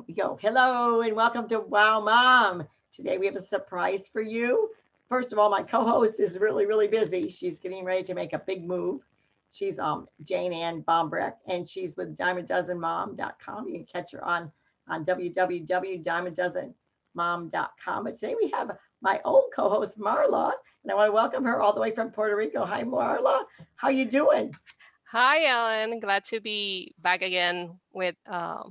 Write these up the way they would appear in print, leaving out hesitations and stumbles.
we go. Hello and welcome to Wow Mom. Today we have a surprise for you. First of all, my co-host is really, really busy. She's getting ready to make a big move. She's Jane Ann Bombrecht, and she's with diamonddozenmom.com. You can catch her on www.diamonddozenmom.com. But today we have my old co-host Marla, and I want to welcome her all the way from Puerto Rico. Hi Marla, how you doing? Hi, Ellen. Glad to be back again with a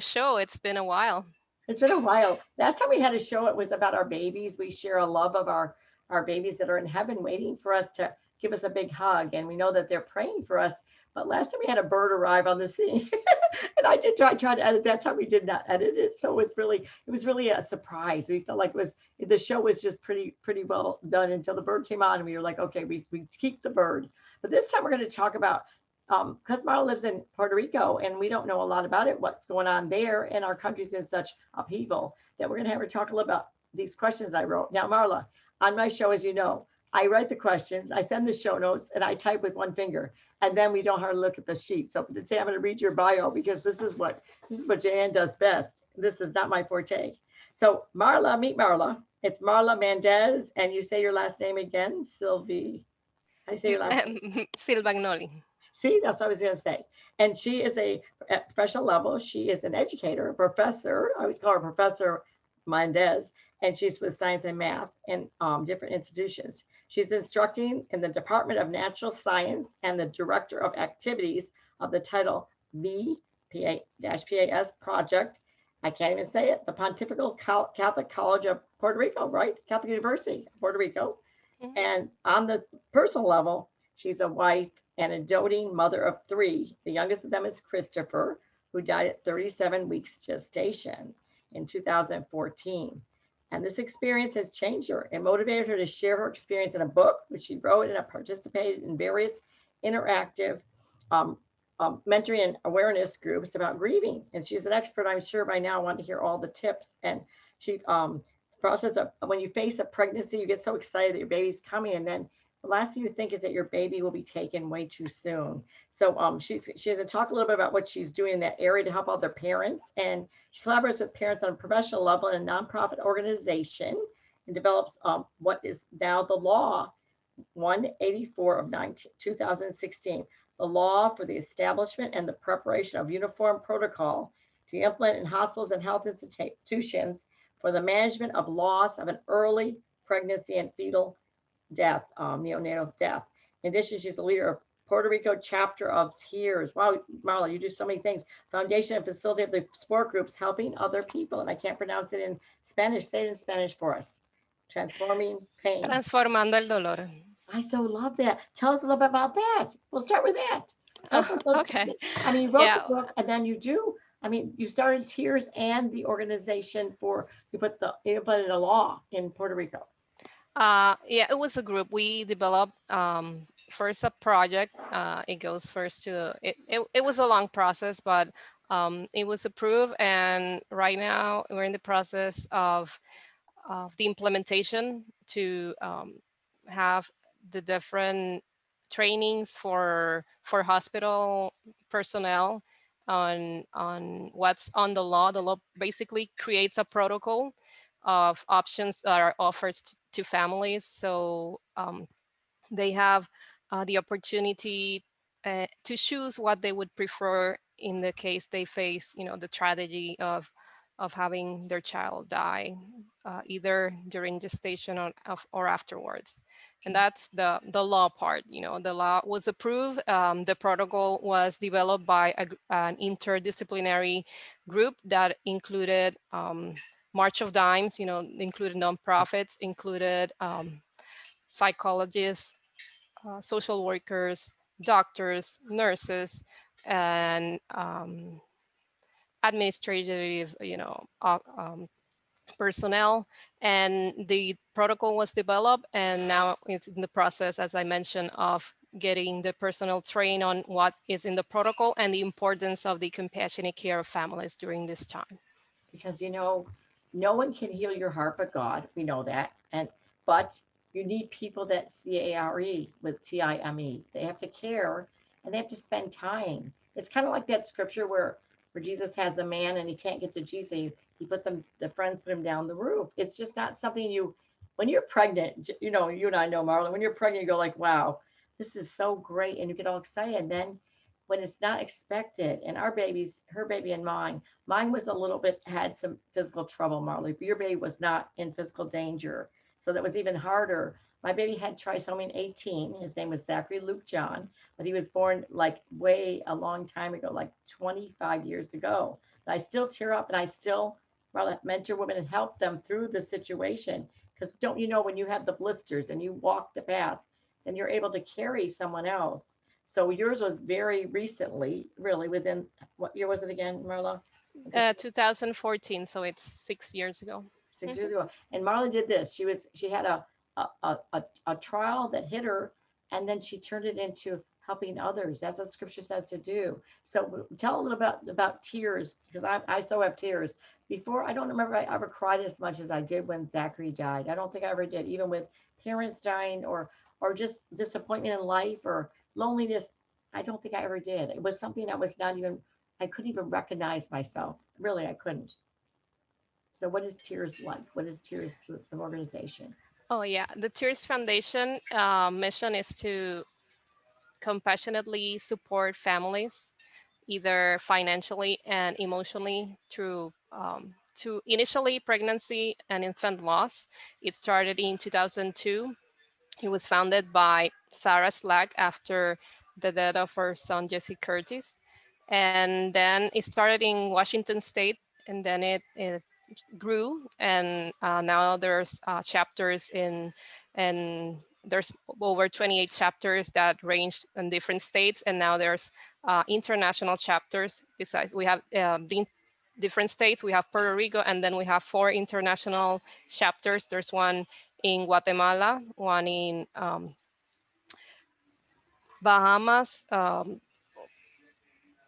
show. It's been a while. It's been a while. Last time we had a show, it was about our babies. We share a love of our babies that are in heaven, waiting for us to give us a big hug, and we know that they're praying for us. But last time we had a bird arrive on the scene, and I did try to edit. That time we did not edit it, so it was really a surprise. We felt like it was the show was just pretty well done until the bird came on, and we were like, okay, we keep the bird. But this time we're going to talk about because Marla lives in Puerto Rico and we don't know a lot about it, what's going on there, and our country's in such upheaval that we're going to have her talk a little about these questions I wrote. Now, Marla, on my show, as you know, I write the questions, I send the show notes, and I type with one finger, and then we don't hardly look at the sheet. So today I'm going to read your bio because this is what Jan does best. This is not my forte. So Marla, meet Marla. It's Marla Mendez, and you say your last name again, Sylvie. How do you say your last name? Silvagnoli. See, that's what I was going to say. And she is at professional level. She is an educator, a professor. I always call her Professor Mendez, and she's with science and math in different institutions. She's instructing in the Department of Natural Science and the Director of Activities of the Title V-PAS project. I can't even say it. The Pontifical Catholic College of Puerto Rico, right? Catholic University of Puerto Rico. Mhm. And on the personal level, she's a wife and a doting mother of three. The youngest of them is Christopher, who died at 37 weeks gestation in 2014. And this experience has changed her and motivated her to share her experience in a book, which she wrote and participated in various interactive um, mentoring and awareness groups about grieving. And she's an expert, I'm sure by now, want to hear all the tips. And she process of when you face a pregnancy, you get so excited that your baby's coming, and then the last thing you think is that your baby will be taken way too soon. So she has to talk a little bit about what she's doing in that area to help other parents, and she collaborates with parents on a professional level in a nonprofit organization and develops what is now the law 184 of 2016, the law for the establishment and the preparation of uniform protocol to implement in hospitals and health institutions for the management of loss of an early pregnancy and fetal death, neonatal death. In addition, she's the leader of Puerto Rico chapter of Tears. Wow, Marla, you do so many things. Foundation and facility of the support groups helping other people. And I can't pronounce it in Spanish. Say it in Spanish for us. Transforming pain. Transformando el dolor. I so love that. Tell us a little bit about that. We'll start with that. Tell us what those two Okay. things. I mean, you wrote the Yeah. book and then you do. I mean, you started Tears and the organization for you put in a law in Puerto Rico. Yeah, it was a group. We developed first a project. It goes first to it was a long process, but it was approved, and right now we're in the process of the implementation to have the different trainings for hospital personnel on what's on the law. The law basically creates a protocol of options that are offered to families, so they have the opportunity to choose what they would prefer in the case they face, the tragedy of having their child die, either during gestation or afterwards. And that's the law part. The law was approved. The protocol was developed by an interdisciplinary group that included March of Dimes, included nonprofits, included psychologists, social workers, doctors, nurses, and administrative, personnel. And the protocol was developed, and now it's in the process, as I mentioned, of getting the personnel trained on what is in the protocol and the importance of the compassionate care of families during this time. Because no one can heal your heart but God. We know that. And but you need people that CARE with TIME. They have to care and they have to spend time. It's kind of like that scripture where where Jesus has a man and he can't get to Jesus. He puts them, the friends put him down the roof. It's just not something you, when you're pregnant, you know, you and I know, Marla, when you're pregnant, you go like, wow, this is so great. And you get all excited. And then when it's not expected, and our babies, her baby and mine was a little bit, had some physical trouble, Marley, but your baby was not in physical danger. So that was even harder. My baby had trisomy 18. His name was Zachary Luke John, but he was born like way a long time ago, like 25 years ago. But I still tear up and I still mentor women and help them through the situation. Because don't you know, when you have the blisters and you walk the path, then you're able to carry someone else. So yours was very recently, really within, what year was it again, Marla? 2014, so it's 6 years ago. 6 years ago. And Marla did this. She had a trial that hit her, and then she turned it into helping others. That's what Scripture says to do. So tell a little about tears, because I so have tears. Before, I don't remember I ever cried as much as I did when Zachary died. I don't think I ever did, even with parents dying or just disappointment in life or loneliness. I don't think I ever did. It was something that was not even, I couldn't even recognize myself. Really, I couldn't. So what is Tears like? What is Tears, the organization? Oh yeah, the Tears Foundation mission is to compassionately support families, either financially and emotionally through to initially pregnancy and infant loss. It started in 2002. It was founded by Sarah Slack after the death of her son Jesse Curtis, and then it started in Washington State, and then it grew, and now there's chapters in, and there's over 28 chapters that range in different states, and now there's international chapters. Besides, we have different states. We have Puerto Rico, and then we have 4 international chapters. There's one in Guatemala, one in Bahamas,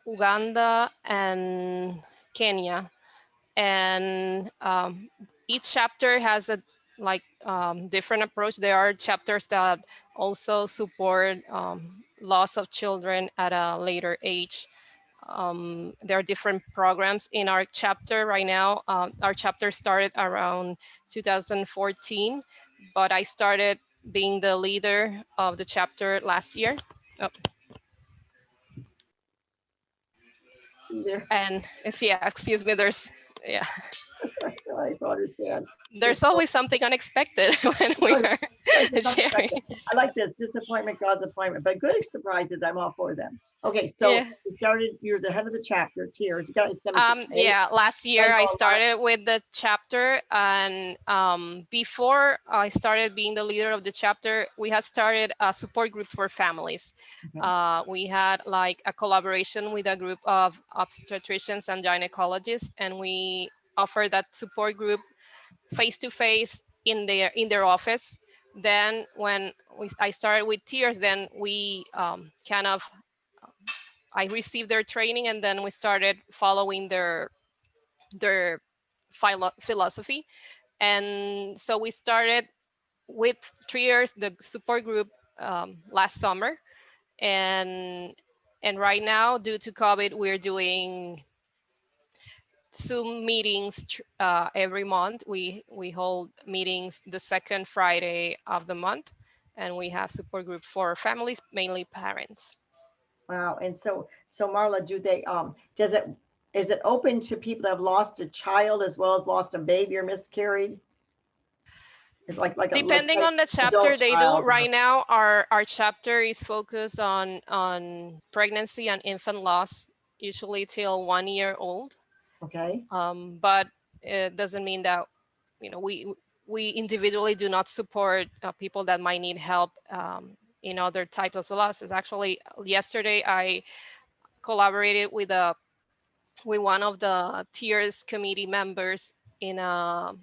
Uganda, and Kenya. And each chapter has a different approach. There are chapters that also support loss of children at a later age. There are different programs in our chapter right now. Our chapter started around 2014, but I started being the leader of the chapter last year. Oh, Yeah, and it's, yeah, excuse me, yeah, I so understand. there's always something unexpected when we are It's sharing. unexpected. I like this disappointment, God's appointment, but good surprises, I'm all for them. Okay, so Yeah. you started, you're the head of the chapter, Tears. You got Yeah, last year I started with the chapter, and before I started being the leader of the chapter, we had started a support group for families. We had like a collaboration with a group of obstetricians and gynecologists, and we offered that support group face to face in their office. Then when I started with Tears, then we kind of, I received their training, and then we started following their philosophy. And so we started with 3 years, the support group, last summer. And right now, due to COVID, we're doing Zoom meetings every month. We hold meetings the second Friday of the month, and we have support group for families, mainly parents. Wow. And so Marla, do they does it, is it open to people that have lost a child as well as lost a baby or miscarried? It's like a, let's Depending say, on the chapter, adult they do. child. Right now, our chapter is focused on pregnancy and infant loss, usually till 1 year old. Okay. But it doesn't mean that, we individually do not support people that might need help in other types of losses. Actually, yesterday I collaborated with one of the Tears committee members in a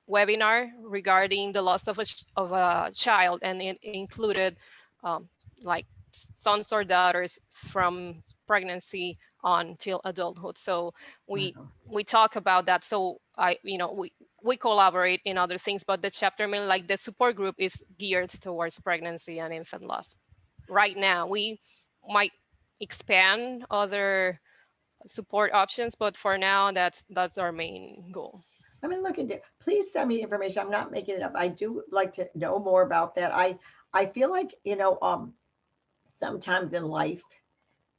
webinar regarding the loss of a child, and it included um, like sons or daughters from pregnancy on till adulthood. So we Wow. we talk about that. So we collaborate in other things, but the chapter, mainly like the support group, is geared towards pregnancy and infant loss. Right now, we might expand other support options, but for now, that's our main goal. I'm gonna look into. Please send me information. I'm not making it up. I do like to know more about that. I feel like sometimes in life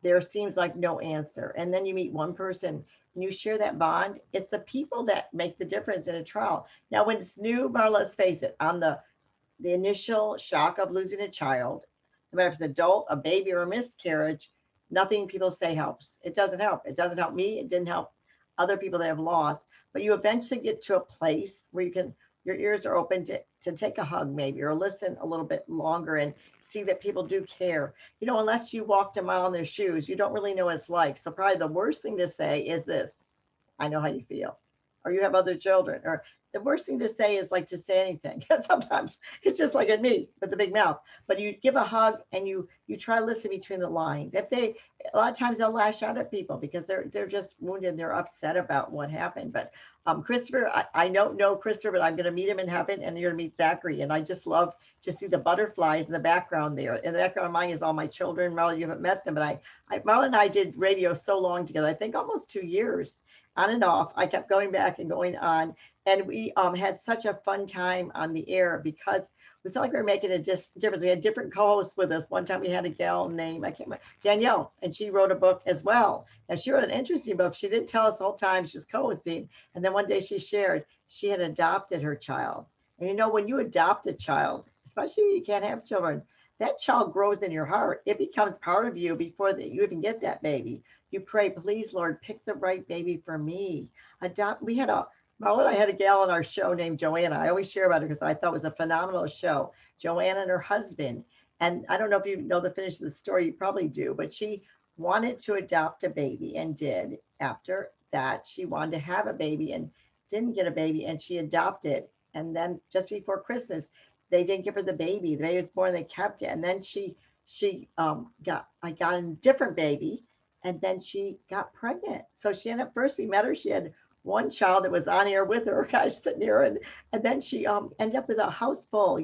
there seems like no answer, and then you meet one person and you share that bond. It's the people that make the difference in a trial. Now, when it's new, Marla, let's face it, on the initial shock of losing a child, no matter if it's an adult, a baby, or a miscarriage, nothing people say helps. It doesn't help. It doesn't help me. It didn't help other people that have lost. But you eventually get to a place where your ears are open to take a hug maybe or listen a little bit longer and see that people do care. Unless you walked a mile in their shoes, you don't really know what it's like. So probably the worst thing to say is this: I know how you feel, or you have other children, or the worst thing to say is like to say anything. Sometimes it's just like at me with the big mouth. But you give a hug and you try to listen between the lines. If they A lot of times they'll lash out at people because they're just wounded. They're upset about what happened. But Christopher, I don't know Christopher, but I'm going to meet him in heaven, and you're going to meet Zachary. And I just love to see the butterflies in the background there. In the background of mine is all my children. Marla, you haven't met them, but Marla and I did radio so long together. I think almost 2 years on and off. I kept going back and going on, and we had such a fun time on the air because we felt like we were making a difference. We had different co-hosts with us. One time we had a gal named, I can't remember, Danielle, and she wrote a book as well. And she wrote an interesting book. She didn't tell us the whole time she was co-hosting. And then one day she shared she had adopted her child. And when you adopt a child, especially when you can't have children, that child grows in your heart. It becomes part of you before you even get that baby. You pray, please, Lord, pick the right baby for me. Adopt. Marla and I had a gal on our show named Joanna. I always share about her because I thought it was a phenomenal show. Joanna and her husband. And I don't know if you know the finish of the story, you probably do, but she wanted to adopt a baby and did. After that, she wanted to have a baby and didn't get a baby, and she adopted. And then just before Christmas, they didn't give her the baby. The baby was born, they kept it. And then got a different baby, and then she got pregnant. So she ended up, first we met her, she had one child that was on air with her, gosh, sitting here, and then she ended up with a house full.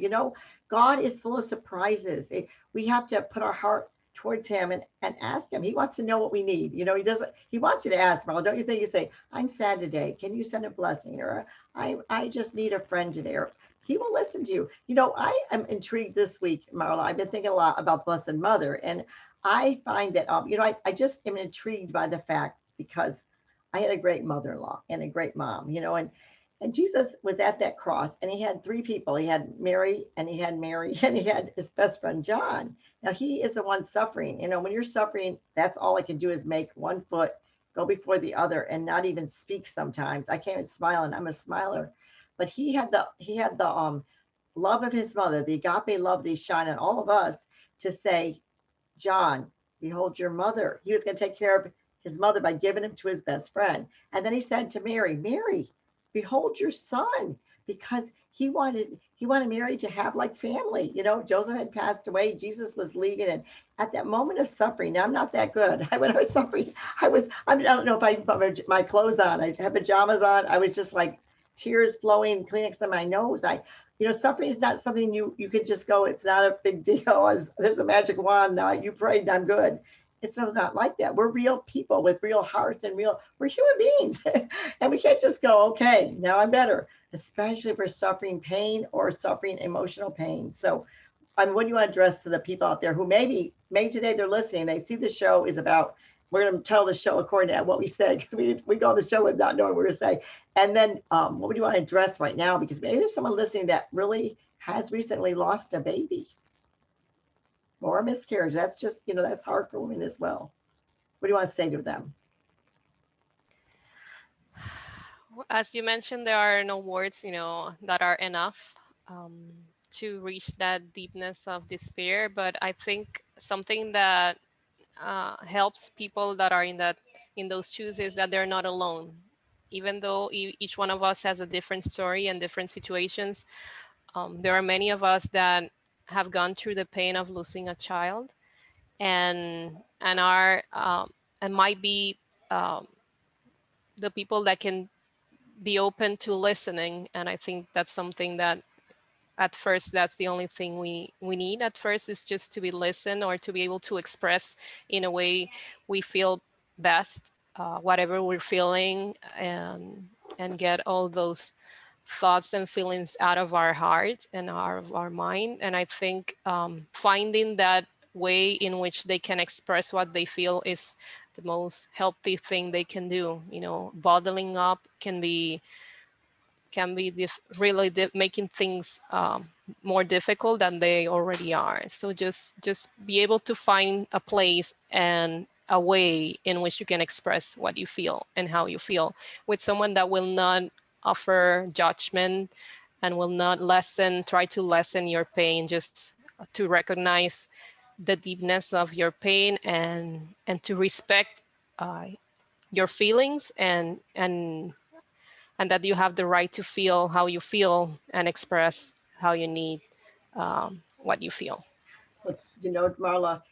God is full of surprises. We have to put our heart towards him and ask him. He wants to know what we need. He wants you to ask, Marla. Don't you think? You say, I'm sad today. Can you send a blessing? Or I just need a friend today. Or he will listen to you. I am intrigued this week, Marla. I've been thinking a lot about the Blessed Mother. And I find that, I just am intrigued by the fact because I had a great mother-in-law and a great mom, and Jesus was at that cross, and he had three people. He had Mary, and he had Mary, and he had his best friend John. Now he is the one suffering. When you're suffering, that's all I can do is make one foot go before the other and not even speak sometimes. I can't even smile, and I'm a smiler. But he had the love of his mother, the agape love that he shine on all of us to say, John, behold your mother. He was going to take care of his mother by giving him to his best friend. And then he said to Mary, Mary, behold your son, because he wanted Mary to have like family. Joseph had passed away, Jesus was leaving, and at that moment of suffering, now I'm not that good. When I was suffering, I don't know if I put my clothes on. I had pajamas on. I was just like tears flowing, Kleenex on my nose. Suffering is not something you can just go, it's not a big deal. There's a magic wand. Now you prayed and I'm good. It's not like that. We're real people with real hearts and we're human beings. And we can't just go, okay, now I'm better, especially if we're suffering pain or suffering emotional pain. So what do you want to address to the people out there who maybe today they're listening, they see the show is about, we're going to tell the show according to what we said, because we go on the show without knowing what we're going to say. And then what would you want to address right now? Because maybe there's someone listening that really has recently lost a baby or a miscarriage. That's just, that's hard for women as well. What do you want to say to them? As you mentioned, there are no words, that are enough to reach that deepness of despair. But I think something that helps people that are in those shoes is that they're not alone. Even though each one of us has a different story and different situations, there are many of us that have gone through the pain of losing a child, and are and might be um, the people that can be open to listening. And I think that's something that at first, that's the only thing we need at first, is just to be listened or to be able to express in a way we feel best, whatever we're feeling, and get all those thoughts and feelings out of our heart and our mind. And I think finding that way in which they can express what they feel is the most healthy thing they can do. You know, bottling up can be really making things more difficult than they already are. So just be able to find a place and a way in which you can express what you feel and how you feel with someone that will not offer judgment and will not try to lessen your pain, just to recognize the deepness of your pain and to respect uh, your feelings and that you have the right to feel how you feel and express how you need what you feel. But Marla,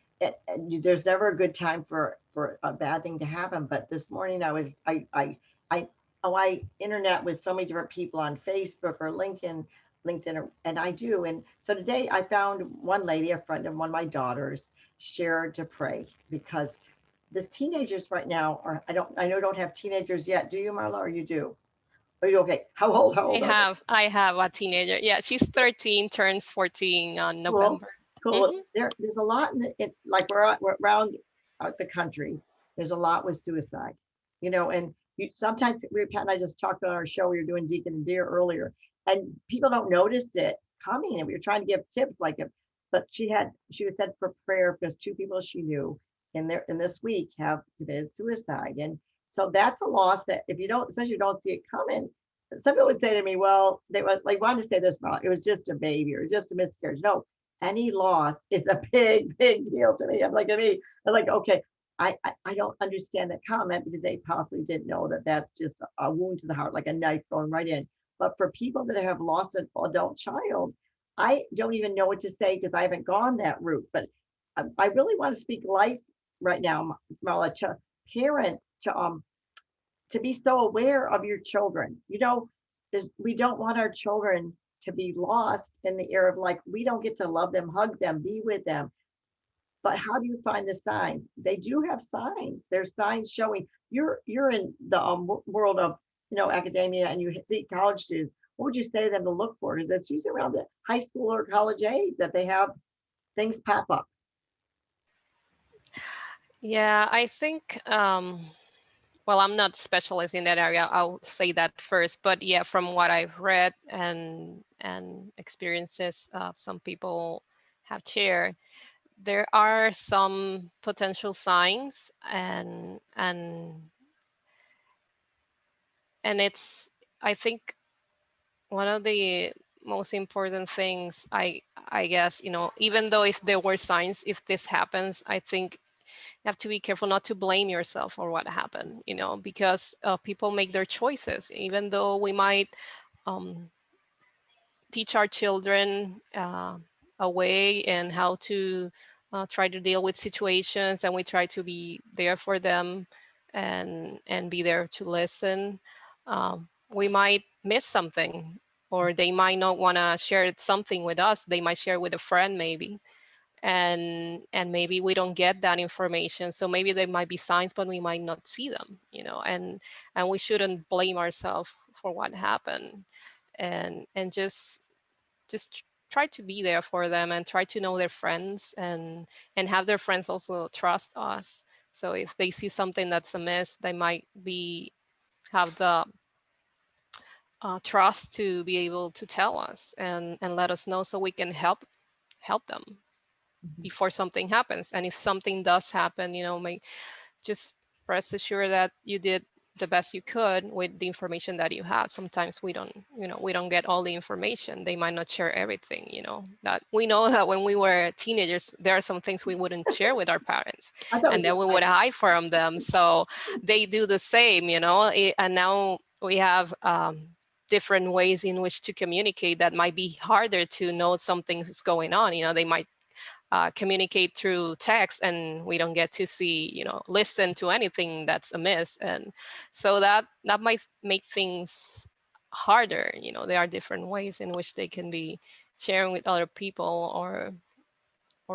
there's never a good time for a bad thing to happen. But this morning I oh, I internet with so many different people on Facebook or LinkedIn, and I do. And so today I found one lady, a friend of one of my daughters, shared to pray because this teenagers right now are, I know don't have teenagers yet. Do you, Marla, or you do? Are you okay? How I old are they? have I have a teenager. Yeah, she's 13, turns 14 on Cool, November. cool. Hmm. There's a lot like we're around the country. There's a lot with suicide, and sometimes Pat and I just talked on our show. We were doing Deacon and Deer earlier, and people don't notice it coming. And we were trying to give tips like it, but she was said for prayer because two people she knew in this week have committed suicide, and so that's a loss that if you don't, especially if you don't see it coming. Some people would say to me, well, they would like wanted to say this about it was just a baby or just a miscarriage. No, any loss is a big deal to me. I'm like, okay, I don't understand that comment because they possibly didn't know that that's just a wound to the heart, like a knife going right in. But for people that have lost an adult child, I don't even know what to say because I haven't gone that route. But I really want to speak life right now, Marla, to parents to be so aware of your children. We don't want our children to be lost in the air of like, we don't get to love them, hug them, be with them. But how do you find the signs? They do have signs. There's signs showing you're in the world of academia and you see college students. What would you say to them to look for? Because it's usually around the high school or college age that they have things pop up. Yeah, I think well, I'm not specialist in that area. I'll say that first. But yeah, from what I've read and experiences some people have shared, there are some potential signs, and it's, I think, one of the most important things, I guess, even though if there were signs, if this happens, I think you have to be careful not to blame yourself for what happened, because people make their choices. Even though we might um, teach our children a way and how to try to deal with situations, and we try to be there for them and be there to listen, we might miss something, or they might not want to share something with us. They might share with a friend maybe, and maybe we don't get that information. So maybe there might be signs but we might not see them, and we shouldn't blame ourselves for what happened, and just try to be there for them and try to know their friends, and have their friends also trust us. So if they see something that's amiss, they might be have the trust to be able to tell us and let us know, so we can help them Mhm. before something happens. And if something does happen, just rest assured that you did the best you could with the information that you had. Sometimes we don't get all the information. They might not share everything, that we know that when we were teenagers, there are some things we wouldn't share with our parents, I thought it and was then just we would like, hide from them. So they do the same, and now we have different ways in which to communicate that might be harder to know something's going on. They might communicate through text, and we don't get to see, listen to anything that's amiss. And so that might make things harder. There are different ways in which they can be sharing with other people, or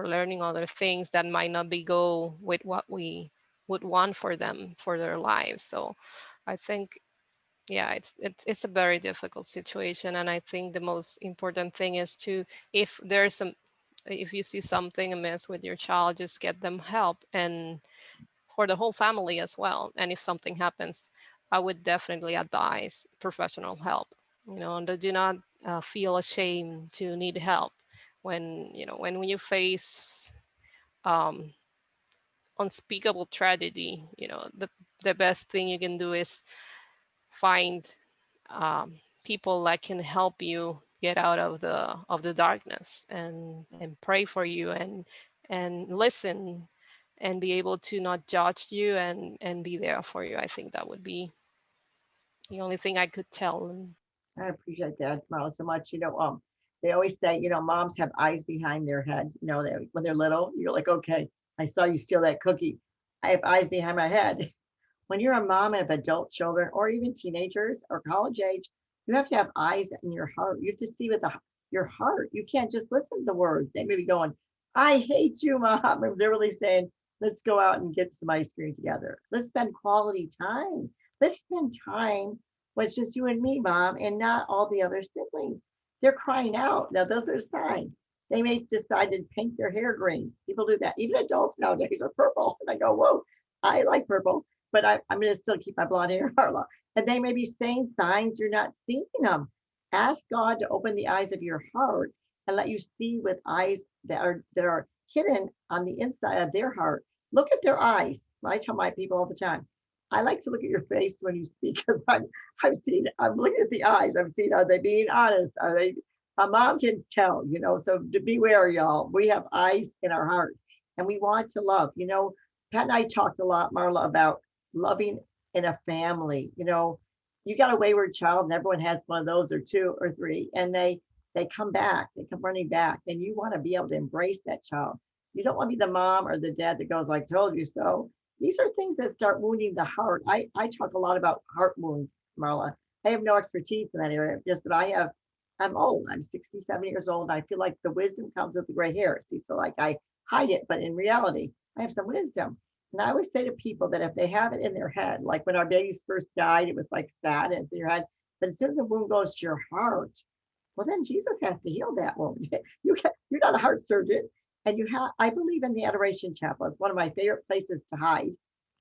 learning other things that might not be go with what we would want for them for their lives. So I think, yeah, it's a very difficult situation, and I think the most important thing is to, if there's some, if you see something amiss with your child, just get them help, and for the whole family as well. And if something happens, I would definitely advise professional help. And do not feel ashamed to need help when when you face um, unspeakable tragedy. The best thing you can do is find people that can help you get out of the darkness, and pray for you, and listen, and be able to not judge you, and be there for you. I think that would be the only thing I could tell them. I appreciate that, Marla, so much. They always say, moms have eyes behind their head. When they're little, you're like, okay, I saw you steal that cookie. I have eyes behind my head. When you're a mom of adult children or even teenagers or college age, you have to have eyes in your heart. You have to see with your heart. You can't just listen to the words. They may be going, I hate you, mom. Or they're really saying, let's go out and get some ice cream together. Let's spend quality time. Let's spend time with just you and me, mom, and not all the other siblings. They're crying out. Now, those are signs. They may decide to paint their hair green. People do that. Even adults nowadays are purple. And I go, whoa, I like purple, but I'm going to still keep my blonde hair, Marla. And they may be saying signs you're not seeing them. Ask God to open the eyes of your heart and let you see with eyes that are hidden on the inside of their heart. Look at their eyes. I tell my people all the time, I like to look at your face when you speak because I'm looking at the eyes. I'm seeing, are they being honest? Are they, a mom can tell, so to beware, y'all. We have eyes in our heart and we want to love. Pat and I talked a lot, Marla, about loving in a family. You got a wayward child, and everyone has one of those or two or three, and they come back, they come running back, and you want to be able to embrace that child. You don't want to be the mom or the dad that goes, I told you so. These are things that start wounding the heart. I talk a lot about heart wounds, Marla. I have no expertise in that area, just that I'm old. I'm 67 years old, and I feel like the wisdom comes with the gray hair. See, so like I hide it, but in reality, I have some wisdom. And I always say to people that if they have it in their head, like when our babies first died, it was like sad and it's in your head. But as soon as the wound goes to your heart, well, then Jesus has to heal that wound. You're not a heart surgeon. And I believe in the Adoration Chapel. It's one of my favorite places to hide,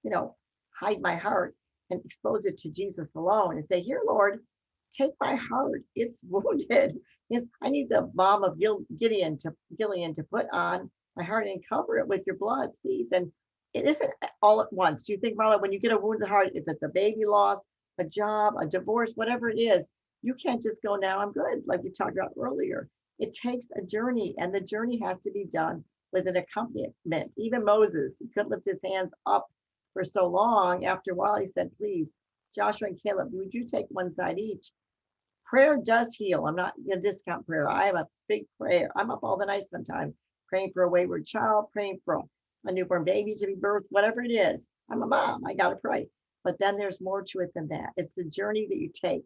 you know, hide my heart and expose it to Jesus alone and say, here, Lord, take my heart. It's wounded. I need the balm of Gideon to put on my heart and cover it with your blood, please. And it isn't all at once. Do you think, Marla, when you get a wounded heart, if it's a baby loss, a job, a divorce, whatever it is, you can't just go, now I'm good, like we talked about earlier. It takes a journey, and the journey has to be done with an accompaniment. Even Moses, he couldn't lift his hands up for so long. After a while, he said, please, Joshua and Caleb, would you take one side each? Prayer does heal. I'm not going to discount prayer. I am a big prayer. I'm up all the night sometimes praying for a wayward child, praying for a newborn baby to be birthed, whatever it is. I'm a mom. I got to pray. But then there's more to it than that. It's the journey that you take.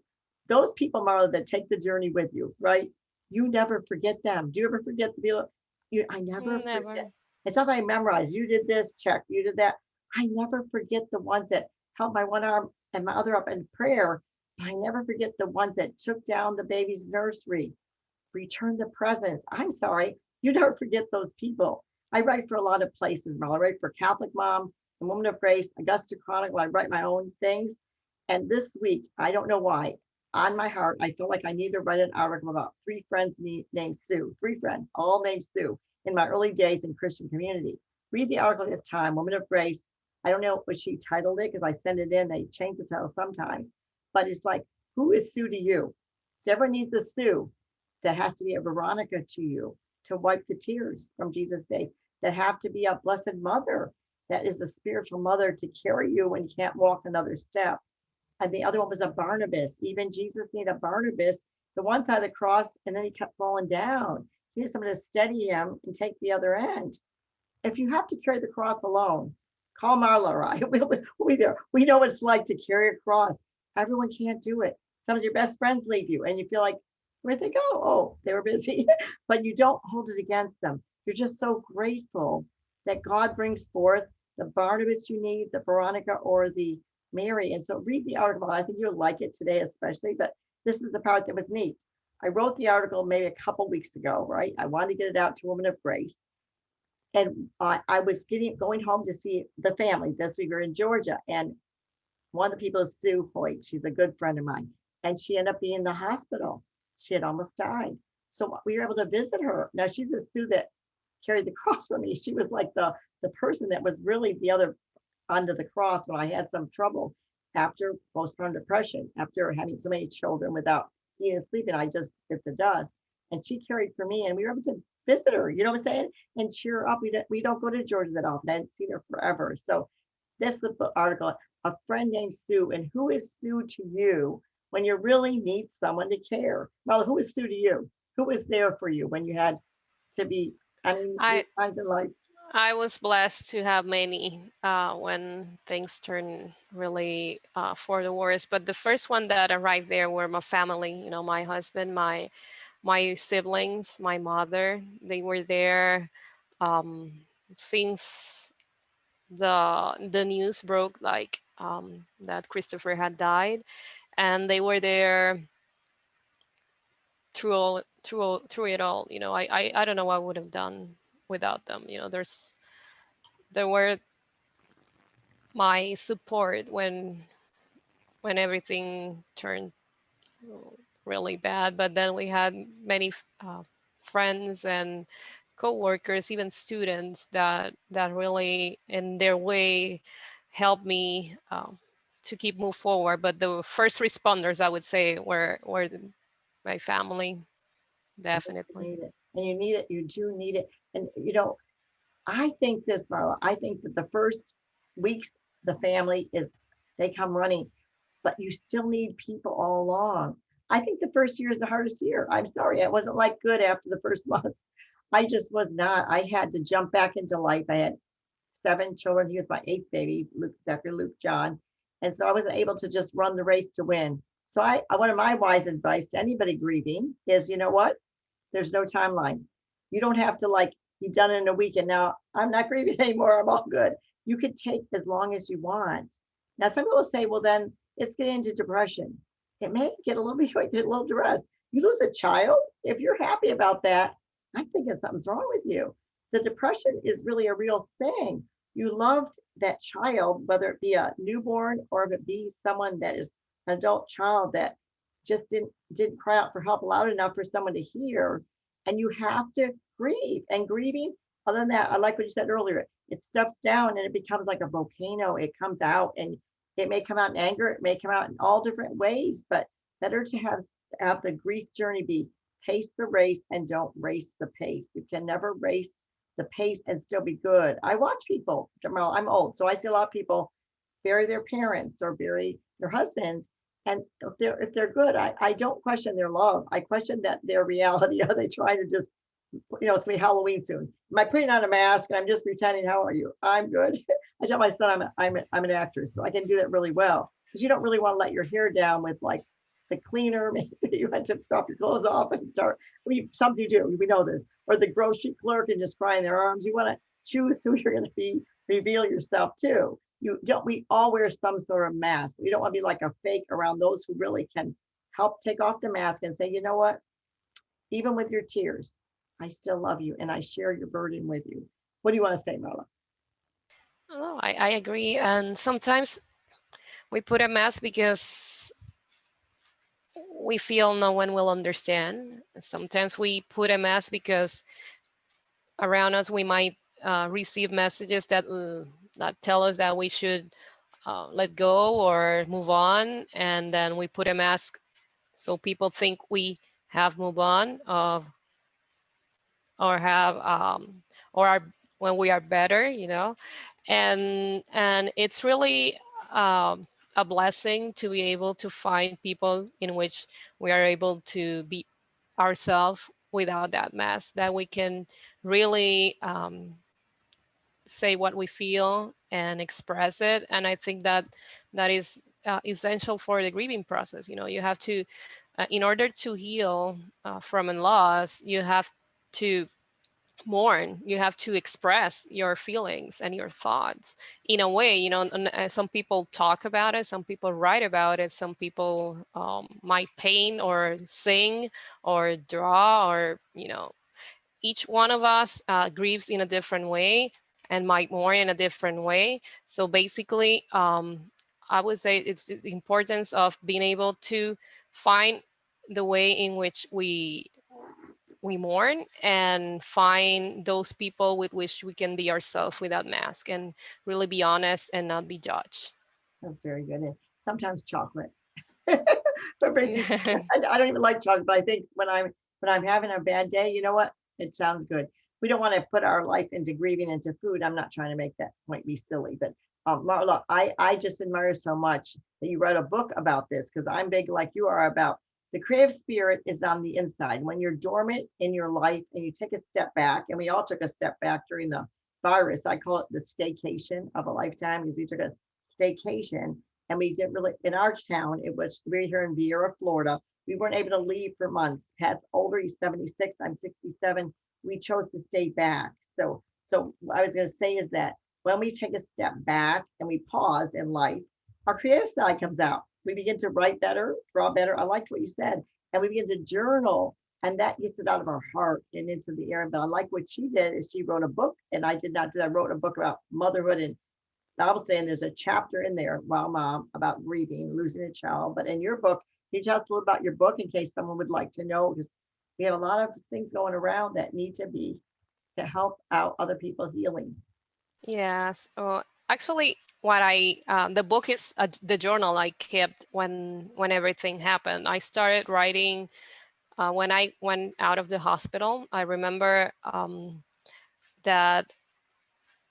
Those people, Marla, that take the journey with you, right? You never forget them. Do you ever forget the people? I never forget. Never. It's not that I memorize. You did this, check. You did that. I never forget the ones that held my one arm and my other up in prayer. I never forget the ones that took down the baby's nursery, returned the presents. I'm sorry, you never forget those people. I write for a lot of places, Marla. I write for Catholic Mom, the Woman of Grace, Augusta Chronicle. I write my own things. And this week, I don't know why, on my heart, I feel like I need to write an article about three friends named Sue, three friends, all named Sue, in my early days in Christian community. Read the article at the time, Woman of Grace. I don't know what she titled it because I send it in. They change the title sometimes. But it's like, who is Sue to you? So everyone needs a Sue that has to be a Veronica to you to wipe the tears from Jesus' face, that have to be a blessed mother that is a spiritual mother to carry you when you can't walk another step. And the other one was a Barnabas. Even Jesus needed a Barnabas, the one side of the cross, and then he kept falling down. He needed someone to steady him and take the other end. If you have to carry the cross alone, call Marla or I. We'll be there. We know what it's like to carry a cross. Everyone can't do it. Some of your best friends leave you and you feel like, where'd they go? Oh, they were busy. But you don't hold it against them. You're just so grateful that God brings forth the Barnabas you need, the Veronica, or the Mary. And so read the article. I think you'll like it today, especially, but this is the part that was neat. I wrote the article maybe a couple weeks ago, right? I wanted to get it out to Women of Grace. And I was going home to see the family this week. We were in Georgia, and one of the people is Sue Hoyt. She's a good friend of mine, and she ended up being in the hospital. She had almost died. So we were able to visit her. Now she's a Sue that carried the cross for me. She was like the person that was really the other under the cross when I had some trouble after postpartum depression, after having so many children without eating and sleeping. I just bit the dust. And she carried for me, and we were able to visit her, you know what I'm saying? And cheer her up. We don't go to Georgia that often. I hadn't seen her forever. So this is the article, a friend named Sue. And who is Sue to you when you really need someone to care? Well, who is Sue to you? Who was there for you when you had to be, I mean, I times in life? I was blessed to have many when things turned really for the worse. But the first one that arrived there were my family. You know, my husband, my siblings, my mother. They were there um, since the news broke, like that Christopher had died, and they were there through it all. You know, I don't know what I would have done without them. You know, there were my support when everything turned really bad. But then we had many friends and co-workers, even students that really in their way helped me to keep move forward. But the first responders, I would say, were my family, You definitely. need it. And you need it. You do need it. And I think this, Marla, I think that the first weeks, the family is, they come running, but you still need people all along. I think the first year is the hardest year. I'm sorry. It wasn't like good after the first month. I just was not. I had to jump back into life. I had 7 children. He was my eighth baby, Luke, Zachary, Luke, John. And so I wasn't able to just run the race to win. So one of my wise advice to anybody grieving is, you know what? There's no timeline. You don't have to like be done in a week and now I'm not grieving anymore. I'm all good. You could take as long as you want. Now, some people say, well, then it's getting into depression. It may get a little bit, get a little depressed. You lose a child. If you're happy about that, I'm thinking something's wrong with you. The depression is really a real thing. You loved that child, whether it be a newborn or if it be someone that is an adult child that just didn't cry out for help loud enough for someone to hear. And you have to grieve. And grieving, other than that, I like what you said earlier. It steps down and it becomes like a volcano. It comes out and it may come out in anger. It may come out in all different ways, but better to have the grief journey be pace the race and don't race the pace. You can never race the pace and still be good. I watch people, Jamal, I'm old, so I see a lot of people bury their parents or bury their husbands. And if they're good, I don't question their love. I question that their reality. Are they trying to just, it's gonna be Halloween soon. Am I putting on a mask and I'm just pretending? How are you? I'm good. I tell my son I'm an actress, so I can do that really well. Because you don't really want to let your hair down with like the cleaner. Maybe you had to drop your clothes off and start. I mean, some you do. We know this. Or the grocery clerk and just cry in their arms. You want to choose who you're going to be. Reveal yourself too. You don't. We all wear some sort of mask. We don't want to be like a fake around those who really can help take off the mask and say, you know what? Even with your tears, I still love you and I share your burden with you. What do you want to say, Marla? Oh, I agree. And sometimes we put a mask because we feel no one will understand. Sometimes we put a mask because around us we might receive messages that tell us that we should let go or move on, and then we put a mask so people think we have moved on of or have or are when we are better, you know. And it's really a blessing to be able to find people in which we are able to be ourselves without that mask, that we can really say what we feel and express it. And I think that that is essential for the grieving process. You know, you have to in order to heal from a loss, you have to mourn. You have to express your feelings and your thoughts in a way, and some people talk about it, some people write about it, some people might paint or sing or draw, or each one of us grieves in a different way and might mourn in a different way. So basically, I would say it's the importance of being able to find the way in which we mourn and find those people with which we can be ourselves without mask and really be honest and not be judged. That's very good. And sometimes chocolate. But basically, I don't even like chocolate, but I think when I'm having a bad day, you know what? It sounds good. We don't want to put our life into grieving into food. I'm not trying to make that point be silly, but Marla, I just admire so much that you wrote a book about this, because I'm big like you are about the creative spirit is on the inside. When you're dormant in your life and you take a step back, and we all took a step back during the virus. I call it the staycation of a lifetime, because we took a staycation, and we didn't really, in our town, it was, we're here in Vieira, Florida. We weren't able to leave for months. Pat's older, he's 76, I'm 67. We chose to stay back. So what I was going to say is that when we take a step back and we pause in life, our creative side comes out. We begin to write better, draw better. I liked what you said. And we begin to journal, and that gets it out of our heart and into the air. But I like what she did is she wrote a book, and I did not do that. I wrote a book about motherhood, and I was saying there's a chapter in there, Wow Mom, about grieving, losing a child. But in your book, can you tell us a little about your book in case someone would like to know? Because we have a lot of things going around that need to be to help out other people healing. Yes. Actually, what the book is the journal I kept when everything happened. I started writing when I went out of the hospital. I remember that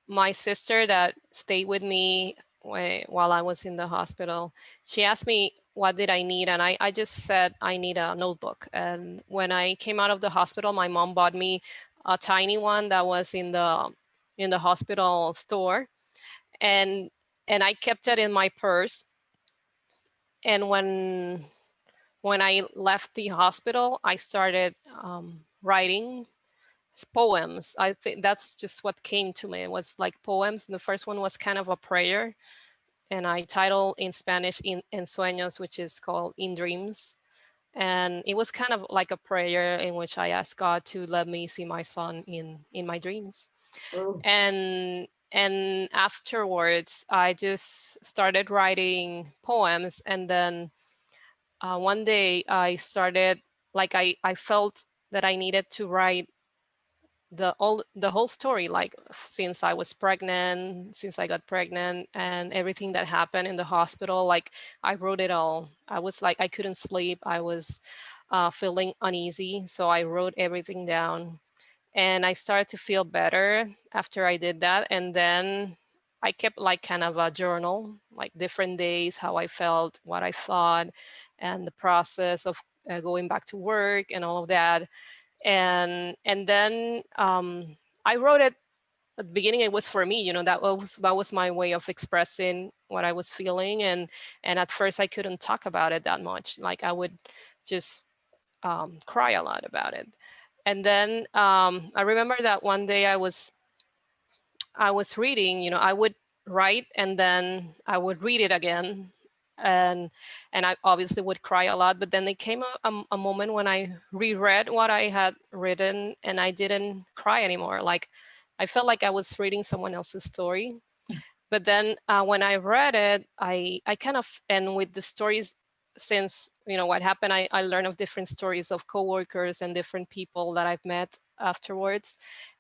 my sister that stayed with me while I was in the hospital, she asked me what did I need, and I just said I need a notebook. And when I came out of the hospital, my mom bought me a tiny one that was in the hospital store, and I kept it in my purse. And when I left the hospital, I started writing poems. I think that's just what came to me. It was like poems. And the first one was kind of a prayer, and I titled in Spanish in Sueños, which is called In Dreams. And it was kind of like a prayer in which I asked God to let me see my son in my dreams. Oh, And afterwards, I just started writing poems. And then one day I started, like I felt that I needed to write the whole story, like since I was pregnant, since I got pregnant, and everything that happened in the hospital. Like I wrote it all. I was like, I couldn't sleep. I was feeling uneasy, so I wrote everything down, and I started to feel better after I did that. And then I kept like kind of a journal, like different days, how I felt, what I thought, and the process of going back to work and all of that. And then I wrote it at the beginning. It was for me, that was my way of expressing what I was feeling. And at first I couldn't talk about it that much. Like I would just cry a lot about it. And then I remember that one day I was reading, I would write and then I would read it again. And I obviously would cry a lot. But then there came a moment when I reread what I had written and I didn't cry anymore. Like I felt like I was reading someone else's story. But then when I read it, I kind of, and with the stories, since what happened, I learned of different stories of coworkers and different people that I've met afterwards,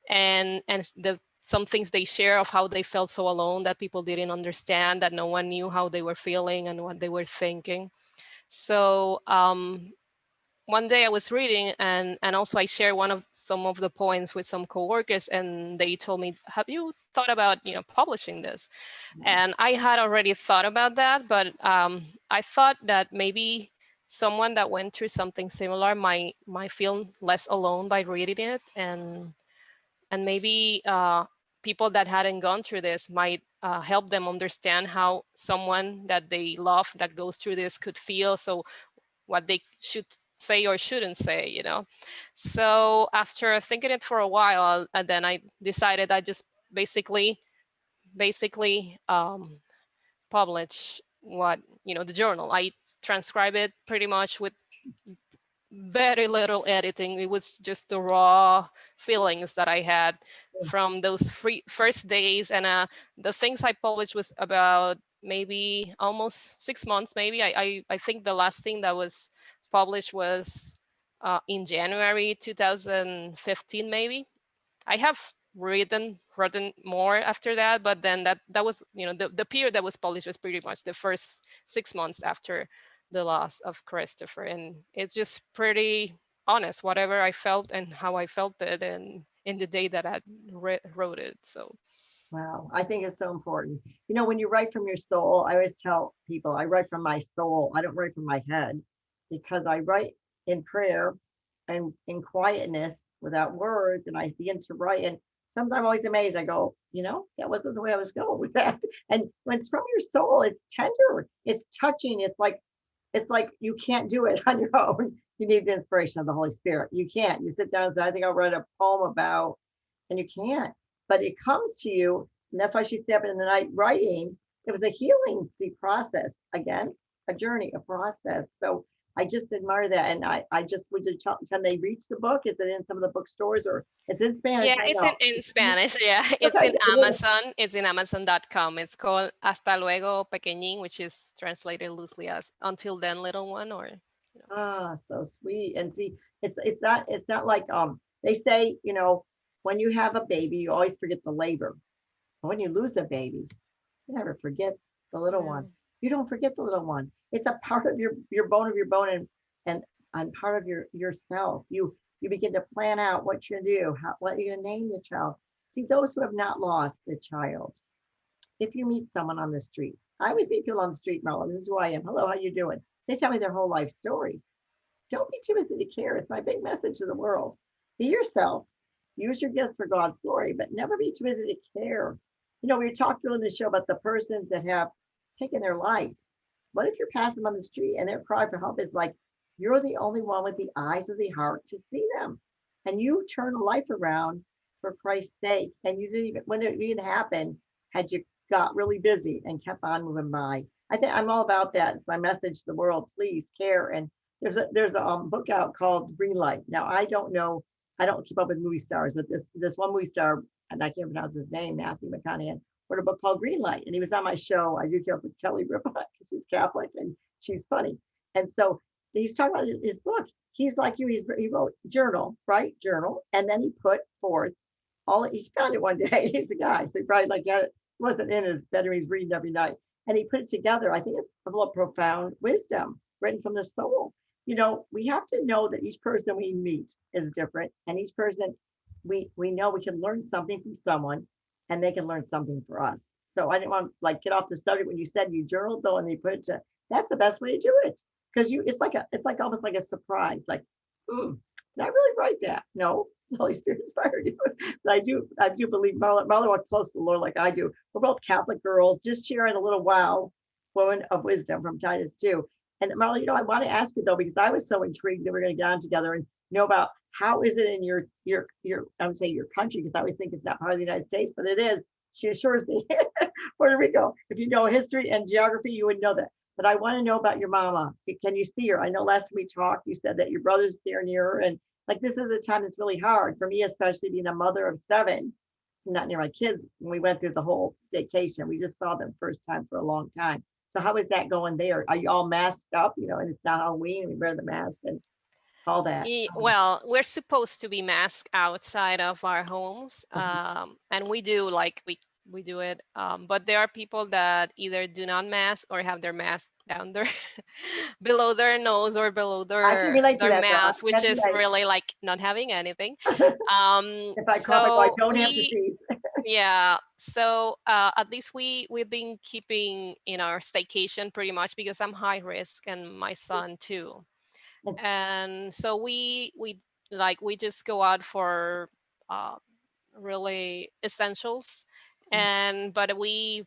and the some things they share of how they felt so alone, that people didn't understand, that no one knew how they were feeling and what they were thinking. So one day I was reading, and also I shared some of the poems with some coworkers, and they told me, "Have you thought about publishing this?" And I had already thought about that, but I thought that maybe someone that went through something similar might feel less alone by reading it, and maybe people that hadn't gone through this might help them understand how someone that they love that goes through this could feel. So what they should say or shouldn't say, So after thinking it for a while, and then I decided I just basically publish what, the journal. I transcribe it pretty much with very little editing. It was just the raw feelings that I had from those first days. And the things I published was about maybe almost 6 months, maybe. I think the last thing that was published was in January 2015, maybe. I have written more after that, but then that was, the period that was published was pretty much the first 6 months after the loss of Christopher, and it's just pretty honest, whatever I felt and how I felt it, and in the day that I wrote it. So Wow, I think it's so important. When you write from your soul, I always tell people I write from my soul. I don't write from my head because I write in prayer and in quietness without words. And I begin to write. And sometimes I'm always amazed. I go, that wasn't the way I was going with that. And when it's from your soul, it's tender, it's touching. It's like you can't do it on your own. You need the inspiration of the Holy Spirit. You can't. You sit down and say, I think I'll write a poem about, and you can't. But it comes to you. And that's why she stayed up in the night writing. It was a healing process. Again, a journey, a process. So I just admire that. And I just would you tell, can they reach the book? Is it in some of the bookstores or it's in Spanish? yeah, I it's know. in Spanish. Yeah, it's Okay, in it is. Amazon. It's in Amazon.com. It's called Hasta luego, pequeñín, which is translated loosely as until then, little one, or Ah, so sweet. And see, it's not like they say, when you have a baby, you always forget the labor. But when you lose a baby, you never forget the little yeah. one. You don't forget the little one. It's a part of your bone of your bone and and part of yourself. You begin to plan out what you're gonna do, what you're gonna name the child. See, those who have not lost a child, if you meet someone on the street, I always meet people on the street, Marla. This is who I am. Hello, how you doing? They tell me their whole life story. Don't be too busy to care. It's my big message to the world. Be yourself. Use your gifts for God's glory, but never be too busy to care. We talked earlier in the show about the persons that have taken their life. What if you're passing on the street and their cry for help is like, you're the only one with the eyes of the heart to see them. And you turn a life around for Christ's sake. And you didn't even, when it even happened, had you got really busy and kept on moving by. I think I'm all about that. It's my message to the world. Please care. And there's a book out called Green Light. Now I don't know, I don't keep up with movie stars, but this one movie star, and I can't pronounce his name, Matthew McConaughey, wrote a book called Green Light, and he was on my show. I do care with Kelly Ripa because she's Catholic and she's funny, and so he's talking about his book. He's like you. He wrote journal, right? Journal, and then he put forth all. He found it one day. He's the guy, so he probably like got it. Wasn't in his bedroom. He's reading every night, and he put it together. I think it's a little profound wisdom written from the soul. We have to know that each person we meet is different, and each person we know we can learn something from someone, and they can learn something for us. So I didn't want to like get off the subject when you said you journaled though, and they put it to that's the best way to do it because it's like almost like a surprise, like, did I really write that? No, the Holy Spirit inspired you. But I do believe Marla walks close to the Lord like I do. We're both Catholic girls, just sharing a little wow, woman of wisdom from Titus 2. And Marla, I want to ask you though, because I was so intrigued that we're going to get on together and know about how is it in your I would say your country, because I always think it's not part of the United States, but it is. She assures me. Puerto Rico. If you know history and geography, you would know that. But I want to know about your mama. Can you see her? I know last time we talked, you said that your brother's there near her. And like this is a time that's really hard for me, especially being a mother of 7, not near my kids. When we went through the whole staycation, we just saw them first time for a long time. So how is that going there? Are you all masked up? And it's not Halloween. We wear the mask and all that. Well, we're supposed to be masked outside of our homes, and we do like we do it. But there are people that either do not mask or have their mask down their below their nose or below I can relate to their that though. I mouth, which can is relate. really like not having anything. If I cough, I go, I So don't have disease. yeah, so at least we've been keeping in our staycation pretty much because I'm high risk and my son too, and so we just go out for uh, really essentials, and but we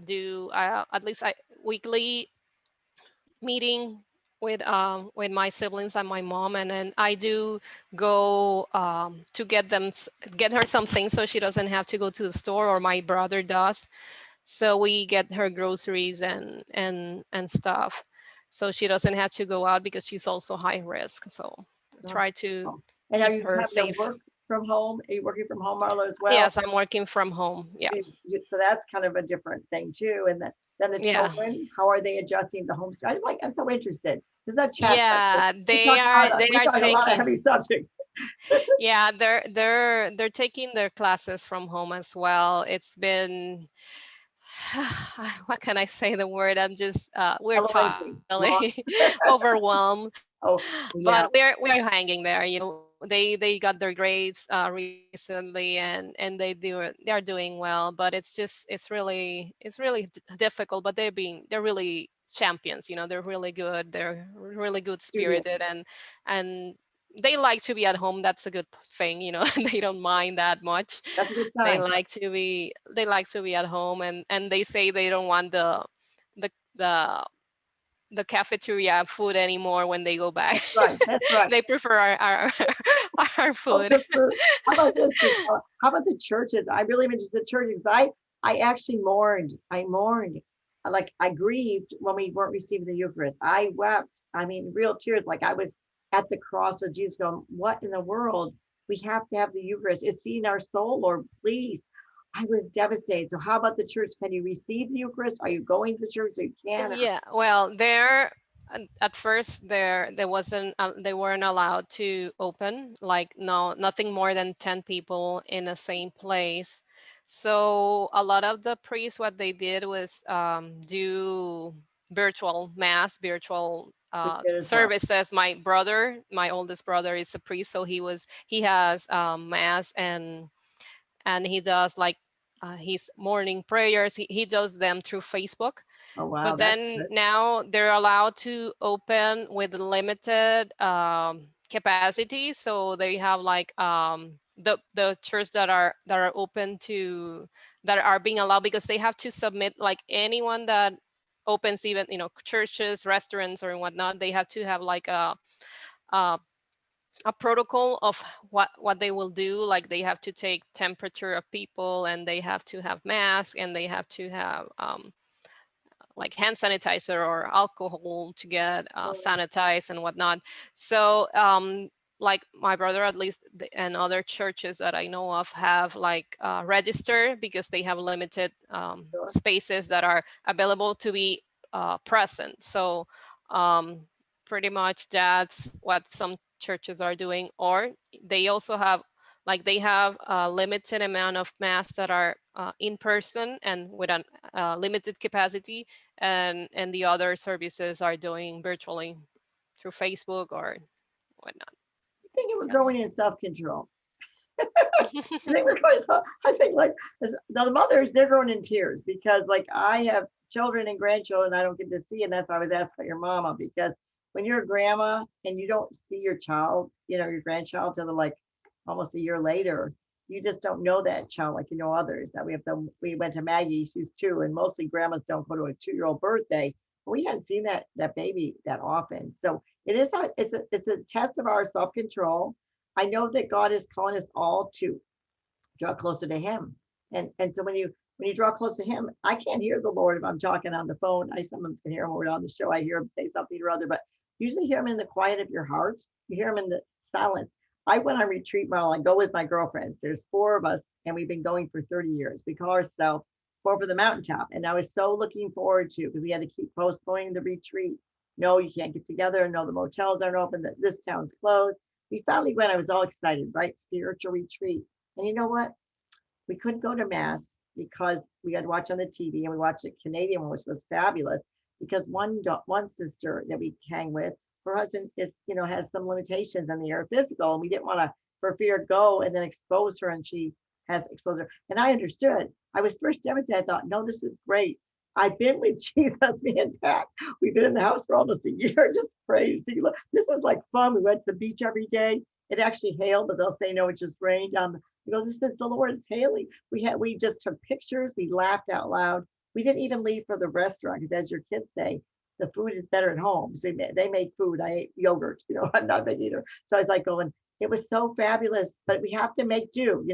do at least weekly meeting with my siblings and my mom, and then I do go to get get her something so she doesn't have to go to the store, or my brother does. So we get her groceries and stuff, so she doesn't have to go out because she's also high risk. So Oh, try to oh. And are keep you her having to safe. work from home? Are you working from home, Marla, as well? Yes, I'm working from home. Yeah. So that's kind of a different thing too. And then the Yeah. children, how are they adjusting the homeschool? I'm so interested. This is a chat session. Yeah, We talk a lot of they we are talk a lot of taking, heavy subjects. yeah, they're taking their classes from home as well. It's been what can I say the word? I'm just we're LOAC, totally lost. overwhelmed, Oh, yeah, but we're hanging there. You know, they got their grades recently, and they are doing well. But it's really difficult. But they're really champions. You know, they're really good. They're really good studious. spirited, and they like to be at home. That's a good thing. You know, they don't mind that much. That's a good They sign. like to be at home, and they say they don't want the the the cafeteria food anymore when they go back. That's right. That's right. They prefer our Oh, food. good for, how about this, Gisela? How about the churches? I really am interested in churches. I actually mourned. I mourned. Like I grieved when we weren't receiving the Eucharist. I wept. I mean, real tears. Like I was at the cross of Jesus going, what in the world? We have to have the Eucharist. It's feeding our soul, Lord, please. I was devastated. So how about the church? Can you receive the Eucharist? Are you going to the church so you can? Or, Yeah, well, there at first there wasn't they weren't allowed to open, like no, nothing more than 10 people in the same place. So a lot of the priests, what they did was do virtual mass, virtual we did as well. services. My oldest brother is a priest, so he has mass, and he does like his morning prayers. He does them through Facebook, Oh, wow. but That's then good. now they're allowed to open with limited capacity. So they have like the churches that are open to that are being allowed, because they have to submit, like anyone that opens, even churches, restaurants, or whatnot, they have to have like a a protocol of what they will do. Like they have to take temperature of people, and they have to have masks, and they have to have like hand sanitizer or alcohol to get Oh, sanitized and whatnot. So like my brother, at least, and other churches that I know of, have like register, because they have limited sure. spaces that are available to be present. So um, pretty much that's what some churches are doing. Or they also have, like, they have a limited amount of masks that are in person and with a limited capacity, and the other services are doing virtually through Facebook or whatnot. I think we're Yes. growing in self-control. I think we're going so I think like now the mothers, they're growing in tears because like I have children and grandchildren I don't get to see, and that's why I was asked about your mama, because when you're a grandma and you don't see your child, your grandchild till like almost a year later, you just don't know that child like you know others. That we went to Maggie, she's 2, and mostly grandmas don't go to a 2-year-old birthday. But we hadn't seen that baby that often. So it's a test of our self-control. I know that God is calling us all to draw closer to Him. And so when you draw close to Him, I can't hear the Lord if I'm talking on the phone. I sometimes can hear Him when we're on the show. I hear Him say something or other, but usually hear Him in the quiet of your heart. You hear Him in the silence. I went on retreat model. I go with my girlfriends. There's 4 of us, and we've been going for 30 years. We call ourselves 4 for the Mountaintop, and I was so looking forward to, because we had to keep postponing the retreat. No, you can't get together. No, the motels aren't open. This town's closed. We finally went. I was all excited, right? Spiritual retreat. And you know what? We couldn't go to mass because we had to watch on the TV, and we watched a Canadian one, which was fabulous, because one sister that we hang with, her husband is, has some limitations on the air physical, and we didn't want to, for fear, go and then expose her, and she has exposed her. And I understood. I was first devastated. I thought, no, this is great. I've been with Jesus, me and Pat. We've been in the house for almost a year, just crazy. This is like fun. We went to the beach every day. It actually hailed, but they'll say no, it just rained. We go, this is the Lord, it's hailing. We just took pictures, we laughed out loud. We didn't even leave for the restaurant, because as your kids say, the food is better at home. So they made food. I ate yogurt. I'm not a big eater. So I was like going, it was so fabulous, but we have to make do.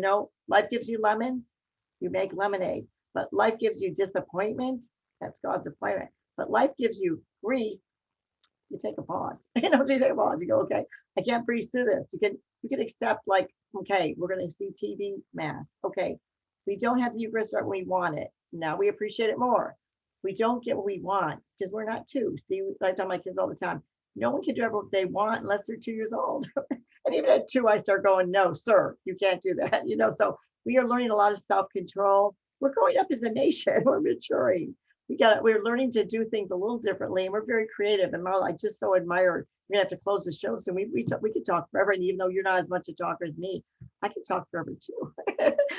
Life gives you lemons, you make lemonade. But life gives you disappointment, that's God's appointment. But life gives you grief, you take a pause. You take a pause. You go, okay, I can't breathe through this. You can accept like, okay, we're going to see TV mass. Okay, we don't have the Eucharist right when we want it. Now we appreciate it more. We don't get what we want because we're not two. See, I tell my kids all the time, no one can do what they want unless they're 2 years old. And even at two, I start going, no, sir, you can't do that. So we are learning a lot of self-control. We're growing up as a nation. We're maturing. We're learning to do things a little differently, and we're very creative. And Marla, I just so admire. We're gonna have to close the show, so we could talk forever. And even though you're not as much a talker as me, I can talk forever too.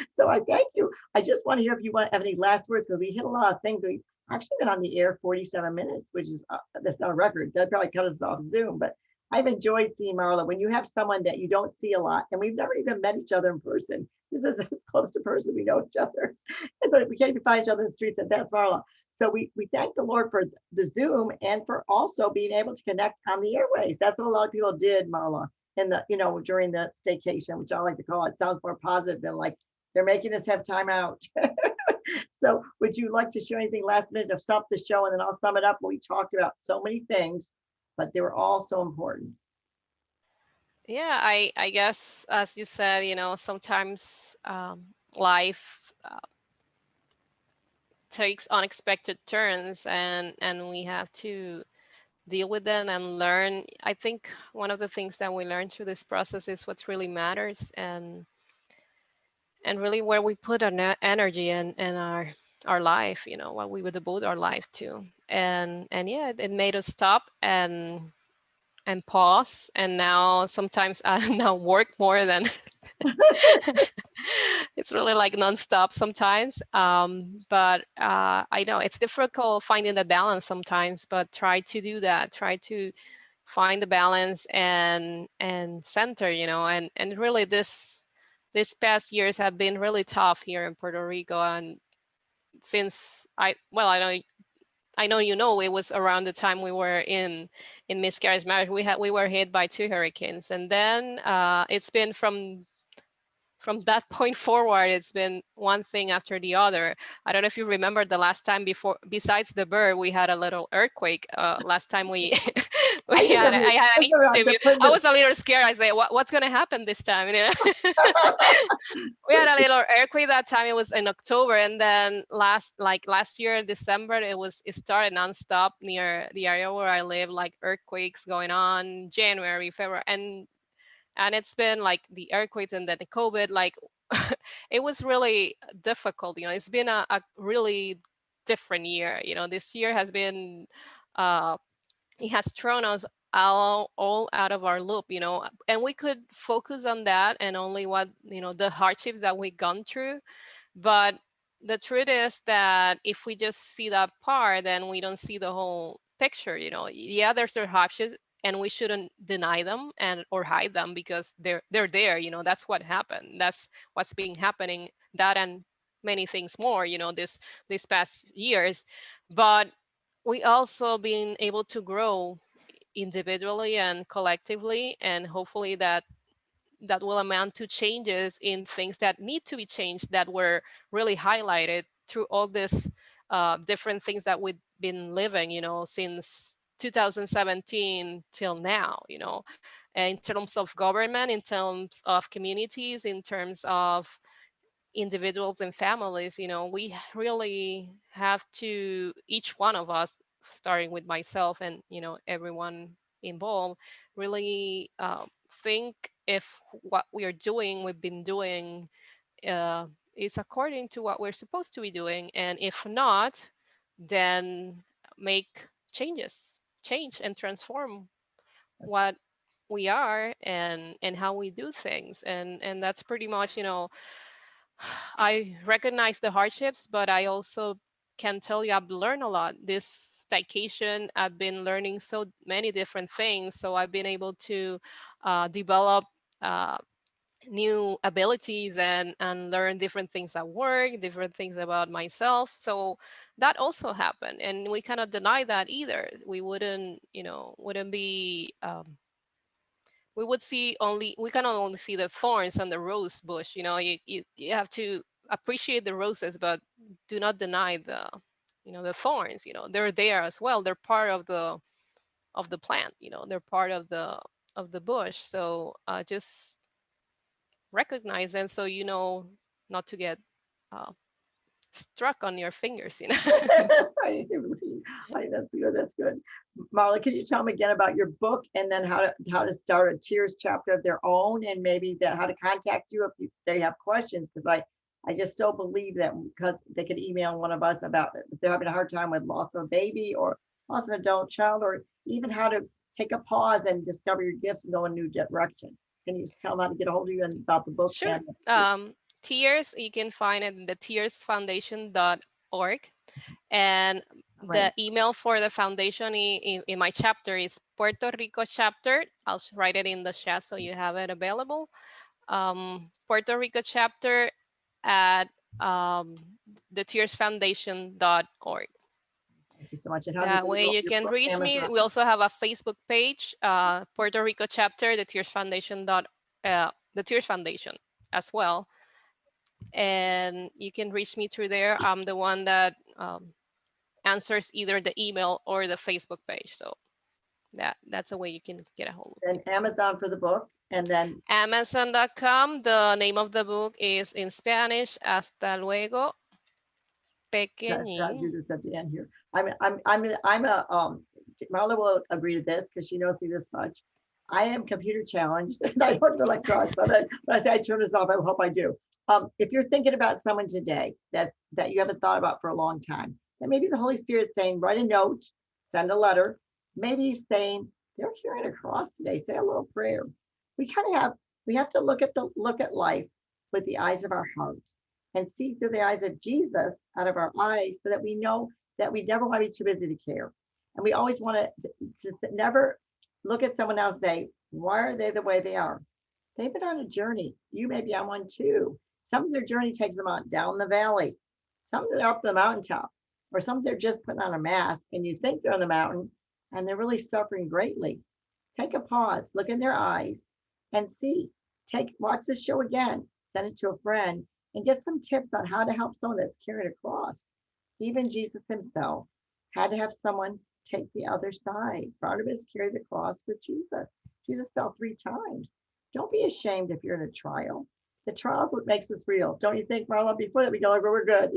So I thank you. I just want to hear if you have any last words, because we hit a lot of things. We've actually been on the air 47 minutes, which is that's not a record. That probably cut us off Zoom, but I've enjoyed seeing Marla. When you have someone that you don't see a lot, and we've never even met each other in person. This is as close to person we know each other. And so we can't even find each other in the streets, and that's Marla. So we thank the Lord for the Zoom and for also being able to connect on the airways. That's what a lot of people did, Marla, in the during the staycation, which I like to call it. Sounds more positive than like they're making us have time out. So would you like to share anything last minute to sum up the show, and then I'll sum it up? We talked about so many things, but they were all so important. Yeah, I guess as you said, sometimes life takes unexpected turns, and we have to deal with them and learn. I think one of the things that we learn through this process is what really matters, and really where we put our energy and our life, what we would devote our life to. And yeah, it made us stop and pause, and now sometimes I now work more than it's really like nonstop sometimes. But I know it's difficult finding the balance sometimes, but try to do that. Try to find the balance and center, and really this past years have been really tough here in Puerto Rico. And since I know it was around the time we were in miscarriage marriage. We were hit by two hurricanes, and then it's been from that point forward, it's been one thing after the other. I don't know if you remember the last time before, besides the bird, we had a little earthquake. Last time we I had an interview. I was a little scared. I said, what's going to happen this time? We had a little earthquake that time. It was in October, and then last year in December, it started nonstop near the area where I live, like earthquakes going on January, February, and it's been like the earthquakes and then the COVID. Like it was really difficult. It's been a really different year. This year has been uh, it has thrown us all out of our loop, and we could focus on that and only what the hardships that we've gone through. But the truth is that if we just see that part, then we don't see the whole picture. Yeah, there's their hardships, and we shouldn't deny them and or hide them, because they're there. That's what happened. That's what's been happening. That and many things more. This past years, but we also been able to grow individually and collectively, and hopefully that will amount to changes in things that need to be changed, that were really highlighted through all this different things that we've been living, since 2017 till now, in terms of government, in terms of communities, in terms of individuals and families. We really have to, each one of us, starting with myself and everyone involved, really think if what we've been doing uh, is according to what we're supposed to be doing, and if not, then make change and transform what we are and how we do things. And that's pretty much, I recognize the hardships, but I also can tell you I've learned a lot. This staycation, I've been learning so many different things. So I've been able to develop uh, new abilities and learn different things at work, different things about myself. So that also happened, and we cannot deny that either. We wouldn't, wouldn't be we would see only we can only see the thorns on the rose bush. You have to appreciate the roses, but do not deny the thorns. They're there as well. They're part of the plant. They're part of the bush. So just recognize them, so not to get uh, struck on your fingers. I, that's good. That's good. Marla, can you tell me again about your book and then how to start a Tears chapter of their own, and maybe that how to contact you if they have questions? Because I just still believe that because they could email one of us about if they're having a hard time with loss of a baby or loss of an adult child, or even how to take a pause and discover your gifts and go in a new direction. Can you tell them how to get a hold of you and about the book Sure. and Tears, you can find it in the tearsfoundation.org. And right? the email for the foundation in my chapter is Puerto Rico chapter. I'll write it in the chat so you have it available. Puerto Rico chapter at um, the tearsfoundation.org. Thank you so much. And how do That they way go? you Your can book, reach me. Amazon. We also have a Facebook page, Puerto Rico chapter, the Tears Foundation the Tears Foundation as well. And you can reach me through there. I'm the one that answers either the email or the Facebook page. So that's a way you can get a hold of me. And Amazon for the book, and then Amazon.com. The name of the book is in Spanish, Hasta luego, gotta do pequeñín. this at the end here. I'm a Marla will agree to this because she knows me this much. I am computer challenged and I don't do electronics. But I say I turn this off. I hope I do. If you're thinking about someone today that you haven't thought about for a long time, then maybe the Holy Spirit's saying, write a note, send a letter. Maybe he's saying they're carrying a cross today. Say a little prayer. We kind of have we have to look at life with the eyes of our heart and see through the eyes of Jesus out of our eyes so that we know that we never want to be too busy to care. And we always want to never look at someone else and say, why are they the way they are? They've been on a journey. You may be on one too. Some of their journey takes them on down the valley. Some are up the mountaintop, or some they're just putting on a mask and you think they're on the mountain and they're really suffering greatly. Take a pause, look in their eyes and see. Watch this show again, send it to a friend, and get some tips on how to help someone that's carrying a cross. Even Jesus himself had to have someone take the other side. Barnabas carried the cross with Jesus. Jesus fell 3 times. Don't be ashamed if you're in a trial. The trial is what makes us real. Don't you think, Marla? Before that, we go over, we're good.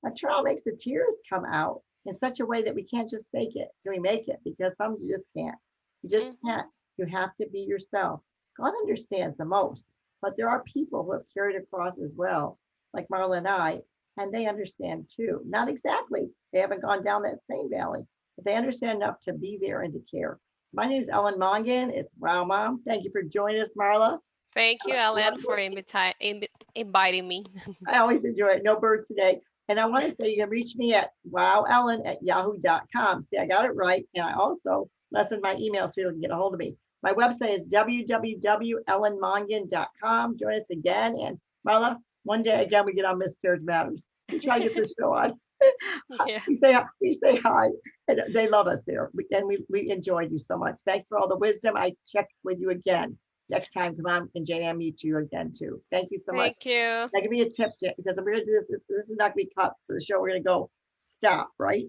A trial makes the tears come out in such a way that we can't just fake it. Do we make it? Because some you just can't. You just can't. You have to be yourself. God understands the most, but there are people who have carried a cross as well, like Marla and I, and they understand too. Not exactly. They haven't gone down that same valley, but they understand enough to be there and to care. So my name is Ellen Mongan. It's Wow Mom. Thank you for joining us, Marla. Thank you, Ellen, for inviting me. I always enjoy it. No birds today. And I want to say you can reach me at wowellen@yahoo.com. See, I got it right. And I also lessened my email so you can get a hold of me. My website is www.ellenmongan.com. Join us again. And Marla, one day again, we get on Miscarriage Matters. We try to get this show on. Yeah. we say hi. And they love us there. And we enjoyed you so much. Thanks for all the wisdom. I check with you again. Next time, come on, and Jane Ann meet you again too. Thank you so much. Thank you. Now give me a tip, because I'm going to do this. This is not going to be cut for the show. We're going to go stop, right?